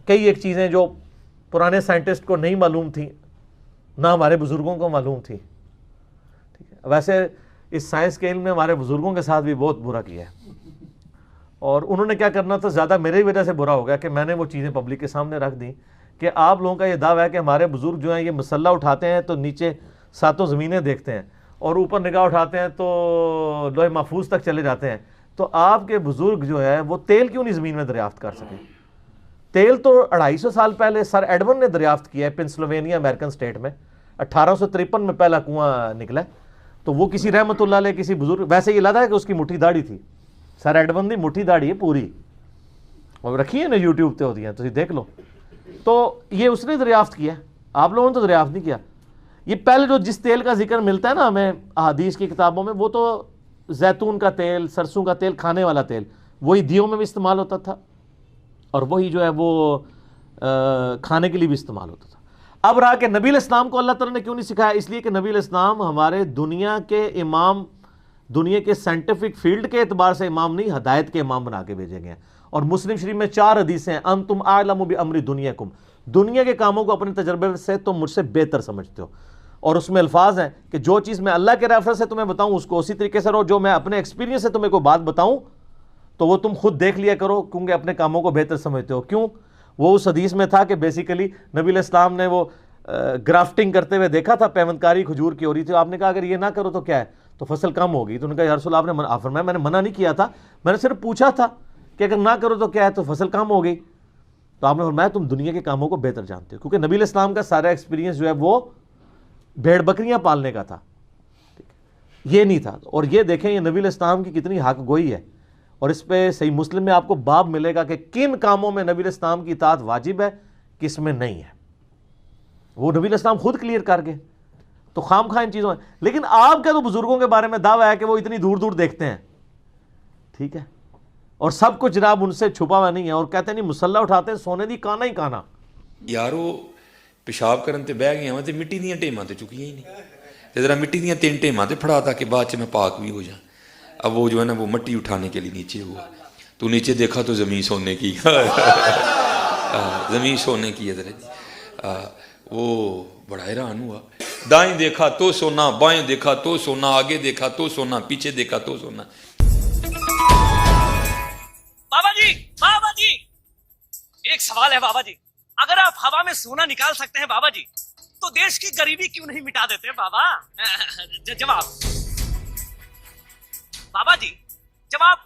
کئی ایک چیزیں جو پرانے سائنٹسٹ کو نہیں معلوم تھیں، نہ ہمارے بزرگوں کو معلوم تھی. ٹھیک ہے، ویسے اس سائنس کے علم نے ہمارے بزرگوں کے ساتھ بھی بہت برا کیا ہے، اور انہوں نے کیا کرنا تھا، زیادہ میرے وجہ سے برا ہو گیا کہ میں نے وہ چیزیں پبلک کے سامنے رکھ دیں کہ آپ لوگوں کا یہ دعویٰ ہے کہ ہمارے بزرگ جو ہیں یہ مسلح اٹھاتے ہیں تو نیچے ساتوں زمینیں دیکھتے ہیں، اور اوپر نگاہ اٹھاتے ہیں تو لوح محفوظ تک چلے جاتے ہیں. تو آپ کے بزرگ جو ہے وہ تیل کیوں نہیں زمین میں دریافت کر سکے؟ تیل تو 250 سال پہلے سر ایڈون نے دریافت کیا ہے پنسلوینیا امریکن اسٹیٹ میں. 1853 میں پہلا کنواں نکلا. تو وہ کسی رحمت اللہ علیہ کسی بزرگ، ویسے یہ لگا ہے کہ اس کی مٹھی داڑھی تھی، سر ایڈون دی مٹھی داڑھی ہے پوری، اور رکھی ہے نا یوٹیوب پہ ہوتی ہیں تو دیکھ لو. تو یہ اس نے دریافت کیا، آپ لوگوں نے تو دریافت نہیں کیا. یہ پہلے جو جس تیل کا ذکر ملتا ہے نا ہمیں احادیث کی کتابوں میں، وہ تو زیتون کا تیل، سرسوں کا تیل، کھانے والا تیل، وہی دیوں میں بھی استعمال ہوتا تھا، اور وہی جو ہے وہ کھانے کے لیے بھی استعمال ہوتا تھا. اب رہا کہ نبی علیہ السلام کو اللہ تعالیٰ نے کیوں نہیں سکھایا؟ اس لیے کہ نبی علیہ السلام ہمارے دنیا کے امام، دنیا کے سائنٹیفک فیلڈ کے اعتبار سے امام نہیں، ہدایت کے امام بنا کے بھیجے گئے ہیں. اور مسلم شریف میں 4 حدیثیں ہیں، انتم اعلم بامر دنیاکم، دنیا کے کاموں کو اپنے تجربے سے تم مجھ سے بہتر سمجھتے ہو. اور اس میں الفاظ ہیں کہ جو چیز میں اللہ کے ریفرنس سے تمہیں بتاؤں اس کو اسی طریقے سے رہو، جو میں اپنے ایکسپیرینس سے تمہیں کوئی بات بتاؤں تو وہ تم خود دیکھ لیا کرو، کیونکہ اپنے کاموں کو بہتر سمجھتے ہو. کیوں؟ وہ اس حدیث میں تھا کہ بیسیکلی نبی علیہ السلام نے وہ گرافٹنگ کرتے ہوئے دیکھا تھا، پیوندکاری کھجور کی ہو رہی تھی. آپ نے کہا اگر یہ نہ کرو تو کیا ہے، تو فصل کم ہوگی. تو انہوں نے کہا یا رسول اللہ، آپ نے فرمایا میں نے منع نہیں کیا تھا، میں نے صرف پوچھا تھا کہ اگر نہ کرو تو کیا ہے، تو فصل کم ہوگی. تو آپ نے فرمایا تم دنیا کے کاموں کو بہتر جانتے ہو، کیونکہ نبی علیہ السلام کا سارا ایکسپیرینس جو ہے وہ بھیڑ بکریاں پالنے کا تھا، یہ نہیں تھا. اور یہ دیکھیں یہ نبی علیہ السلام کی کتنی حق گوئی ہے. اور اس پہ صحیح مسلم میں آپ کو باب ملے گا کہ کن کاموں میں نبی علیہ السلام کی اطاعت واجب ہے، کس میں نہیں ہے. وہ نبی علیہ السلام خود کلیئر کر گئے. تو خام خواہ ان چیزوں میں. لیکن آپ کے تو بزرگوں کے بارے میں دعویٰ ہے کہ وہ اتنی دور دور دیکھتے ہیں، ٹھیک ہے، اور سب کچھ جناب ان سے چھپا ہوا نہیں ہے، اور کہتے ہیں نہیں مسلح اٹھاتے ہیں سونے دی کانا ہی کانا. یارو پیشاب کرن تے بہ گیا تے مٹی دیاں ٹیماں تے چکیاں ہی نہیں، تے ذرا مٹی دیاں 3 ٹیماں تے پھڑا تاکہ بعد چ میں پاک بھی ہو جاؤں. اب وہ جو ہے نا وہ مٹی اٹھانے کے لیے نیچے ہوا، تو نیچے دیکھا تو زمین سونے کی زمین سونے کی ہے ذرا. وہ بڑا حیران ہوا، دائیں دیکھا تو سونا، بائیں دیکھا تو سونا، آگے دیکھا تو سونا، پیچھے دیکھا تو سونا. بابا جی ایک سوال ہے بابا جی، اگر آپ ہوا میں سونا نکال سکتے ہیں بابا جی تو دیش کی غریبی کیوں نہیں مٹا دیتے بابا؟ جواب بابا جی، جب آپ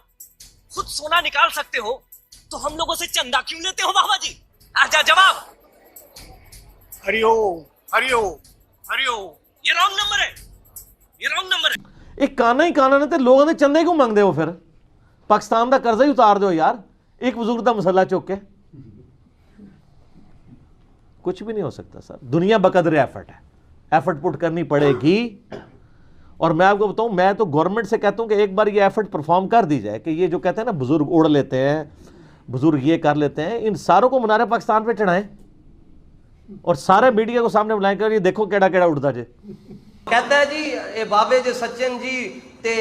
خود سونا نکال سکتے ہو تو ہم لوگوں سے چندہ کیوں لیتے ہو بابا جی؟ جواب ہریو ہریو ہریو. یہ رانگ نمبر ہے، یہ رانگ نمبر ہے. ایک کانا ہی کانا نے تے لوگوں نے چندے کیوں مانگ دے ہو؟ پھر پاکستان دا قرضہ ہی اتار دو یار، ایک بزرگ دا مسئلہ چوک کے. کچھ بھی نہیں ہو سکتا سر. دنیا بقدر ایفرٹ ہے، ایفرٹ پٹ کرنی پڑے گی. اور میں آپ کو بتاؤں، میں تو گورنمنٹ سے کہتا ہوں کہ ایک بار یہ ایفرٹ پرفارم کر دی جائے کہ یہ جو کہتے ہیں نا بزرگ اڑ لیتے ہیں، بزرگ یہ کر لیتے ہیں، ان ساروں کو منارے پاکستان پہ چڑھائیں اور سارے میڈیا کو سامنے بلائیں کہ یہ دیکھو کیڑا کیڑا اڑتا جے. کہتا ہے جی اے بابے جو سچن جی تے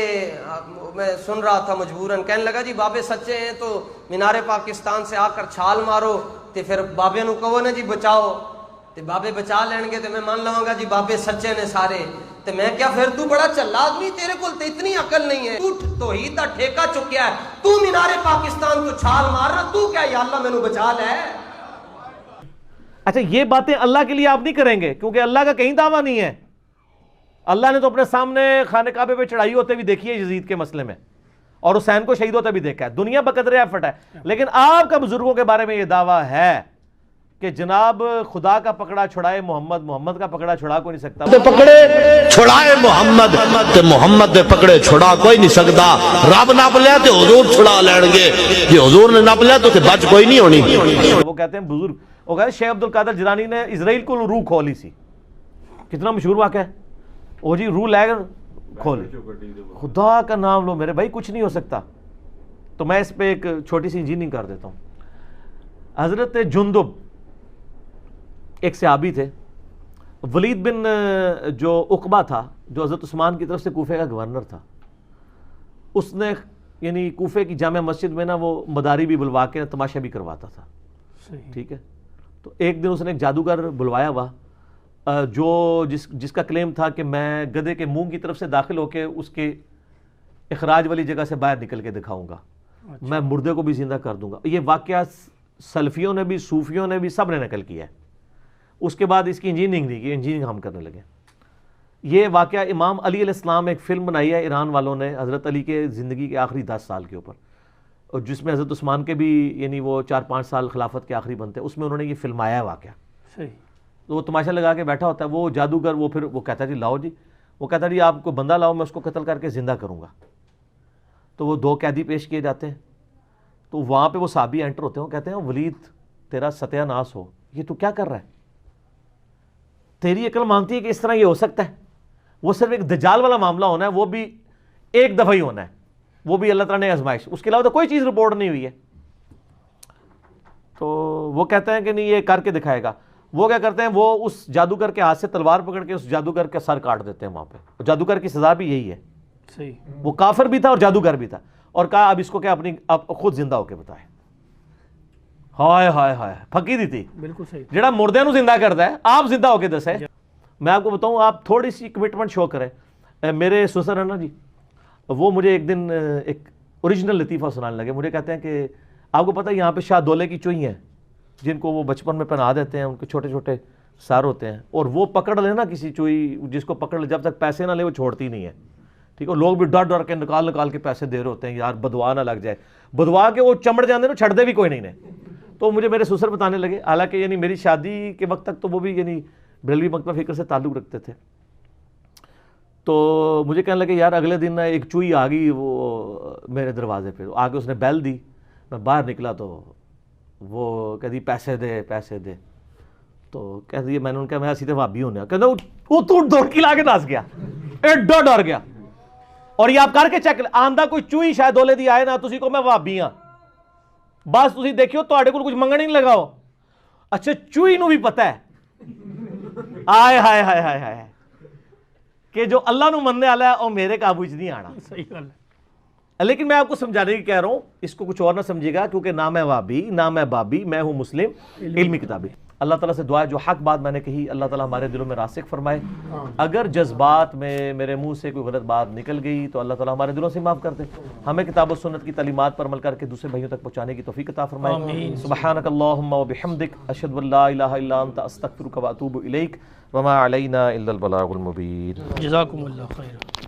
میں سن رہا تھا مجبوراً، کہنے لگا جی بابے سچے ہیں تو مینار پاکستان سے آ کر چھال مارو تے پھر بابے نو کہو نا جی بچاؤ، تے بابے بچا لین گے تے میں مان لواں گا جی بابے سچے نے سارے. تے میں کیا پھر تو بڑا چلا آدمی، تیرے کول تے اتنی عقل نہیں ہے، تو توحید دا ٹھیکہ چکیا ہے، تو مینار پاکستان تو چھال مار رہا، تو کیا یا اللہ مینوں بچا لے. اچھا یہ باتیں اللہ کے لیے آپ نہیں کریں گے کیونکہ اللہ کا کہیں دعویٰ نہیں ہے. اللہ نے تو اپنے سامنے خانہ کعبے پہ چڑھائی ہوتے بھی دیکھی ہے یزید کے مسئلے میں، اور حسین کو شہید ہوتے بھی دیکھا ہے. دنیا بقدر ایفرٹ ہے. لیکن آپ کا بزرگوں کے بارے میں یہ دعویٰ ہے کہ جناب خدا کا پکڑا چھڑائے محمد، محمد کا پکڑا چھڑا کوئی نہیں سکتا. پکڑے چھڑائے محمد تے محمد دے پکڑے چھڑا کوئی نہیں سکتا. رب نپ لیا تے حضور چھڑا لین گے، جی حضور نے نپ لیا تو بچ کوئی نہیں ہونی. وہ کہتے ہیں بزرگ، وہ کہتے ہیں شیخ عبد القادر جیلانی نے اسرائیل کو روح کھولی سی. کتنا مشہور واقعہ ہے وہ جی، روح لے کر کھولی. خدا کا نام لو میرے بھائی، کچھ نہیں ہو سکتا. تو میں اس پہ ایک چھوٹی سی انجینئرنگ کر دیتا ہوں. حضرت جندب ایک صحابی تھے. ولید بن جو عقبہ تھا، جو حضرت عثمان کی طرف سے کوفے کا گورنر تھا، اس نے یعنی کوفے کی جامع مسجد میں نا وہ مداری بھی بلوا کے تماشا بھی کرواتا تھا. ٹھیک ہے. تو ایک دن اس نے ایک جادوگر بلوایا ہوا جو جس کا کلیم تھا کہ میں گدھے کے منہ کی طرف سے داخل ہو کے اس کے اخراج والی جگہ سے باہر نکل کے دکھاؤں گا, میں مردے کو بھی زندہ کر دوں گا. یہ واقعہ سلفیوں نے بھی, صوفیوں نے بھی, سب نے نقل کیا ہے. اس کے بعد اس کی انجینئرنگ نہیں کی, انجینئرنگ ہم کرنے لگے. یہ واقعہ امام علی علیہ السلام ایک فلم بنائی ہے ایران والوں نے حضرت علی کے زندگی کے آخری 10 سال کے اوپر, اور جس میں حضرت عثمان کے بھی یعنی وہ 4-5 سال خلافت کے آخری بنتے ہیں, اس میں انہوں نے یہ فلمایا ہے واقعہ. تو وہ تماشا لگا کے بیٹھا ہوتا ہے, وہ جادوگر وہ پھر وہ کہتا ہے جی لاؤ جی, وہ کہتا ہے جی آپ کو بندہ لاؤ, میں اس کو قتل کر کے زندہ کروں گا. تو وہ 2 قیدی پیش کیے جاتے ہیں. تو وہاں پہ وہ صحابی انٹر ہوتے ہیں, وہ کہتے ہیں ولید تیرا ستیہ ناس ہو, یہ تو کیا کر رہا ہے, تیری عقل مانتی ہے کہ اس طرح یہ ہو سکتا ہے؟ وہ صرف ایک دجال والا معاملہ ہونا ہے, وہ بھی ایک دفعہ ہی ہونا ہے, وہ بھی اللہ تعالیٰ نے آزمائش, اس کے علاوہ تو کوئی چیز رپورٹ نہیں ہوئی ہے. تو وہ کہتے ہیں کہ نہیں یہ کر کے دکھائے گا. وہ کیا کرتے ہیں, وہ اس جادوگر کے ہاتھ سے تلوار پکڑ کے اس جادوگر کا سر کاٹ دیتے ہیں وہاں پہ. جادوگر کی سزا بھی یہی ہے, وہ کافر بھی تھا اور جادوگر بھی تھا, اور کہا اب اس کو کیا اب خود زندہ ہو کے بتائے. ہائے ہائے ہائے, فقیری تھی بالکل صحیح, جڑا مردے نو زندہ کرتا ہے آپ زندہ ہو کے دسے. میں آپ کو بتاؤں, آپ تھوڑی سی کمٹمنٹ شو کریں. میرے سسر ہے نا جی, وہ مجھے ایک دن ایک اوریجنل لطیفہ سنانے لگے. مجھے کہتے ہیں کہ آپ کو پتہ ہے یہاں پہ شاہ دولے کی چوئی ہیں جن کو وہ بچپن میں پہنا دیتے ہیں, ان کے چھوٹے چھوٹے سار ہوتے ہیں, اور وہ پکڑ لے نا کسی چوئی, جس کو پکڑ لے جب تک پیسے نہ لے وہ چھوڑتی نہیں ہے. ٹھیک ہے, لوگ بھی ڈر ڈر کے نکال کے پیسے دے رہے ہوتے ہیں, یار بدوا نہ لگ جائے, بدوا کے وہ چمڑ جاندے نا, چھڑ دے بھی کوئی نہیں نے. تو مجھے میرے سسر بتانے لگے, حالانکہ یعنی میری شادی کے وقت تک تو وہ بھی یعنی بریلوی مکتبہ فکر سے تعلق رکھتے تھے. تو مجھے کہنے لگے یار اگلے دن ایک چوئی آ گئی وہ میرے دروازے پہ, آ کے اس نے بیل دی, میں باہر نکلا تو وہ کہتی پیسے دے پیسے دے. تو کہتی میں نے ان کا میں سیدھے بھابی ہونے, کہتے وہ تو دوڑ کی لا کے ناس گیا, ایڈا ڈر گیا. اور یہ آپ کر کے چیک آندہ کوئی چوئی شاید دولے دی آئے نا تسی کو میں بھابی ہاں, بس تسی دیکھیو تو آڑے کو کچھ منگنے نہیں لگاؤ. اچھا چوئی نو بھی پتہ ہے آئے ہائے ہائے ہائے ہائے کہ جو اللہ نو مننے والا ہے وہ میرے قابو نہیں آنا. صحیح گل ہے. لیکن میں آپ کو سمجھانے کی کہہ رہا ہوں, اس کو کچھ اور نہ سمجھے گا, کیونکہ نہ میں وابی نہ میں بابی, میں ہوں مسلم علمی کتابی. اللہ تعالیٰ سے دعا ہے جو حق بات میں نے کہی اللہ تعالیٰ ہمارے دلوں میں راسخ فرمائے. اگر جذبات میں میرے منہ سے کوئی غلط بات نکل گئی تو اللہ تعالیٰ ہمارے دلوں سے معاف کر دے. ہمیں کتاب و سنت کی تعلیمات پر عمل کر کے دوسرے بھائیوں تک پہنچانے کی توفیق عطا فرمائے. سبحانک اللہم و بحمدک, اشہد ان لا الہ الا انت, استغفرک و اتوب الیک, وما علینا الا البلاغ المبین. جزاکم اللہ خیر.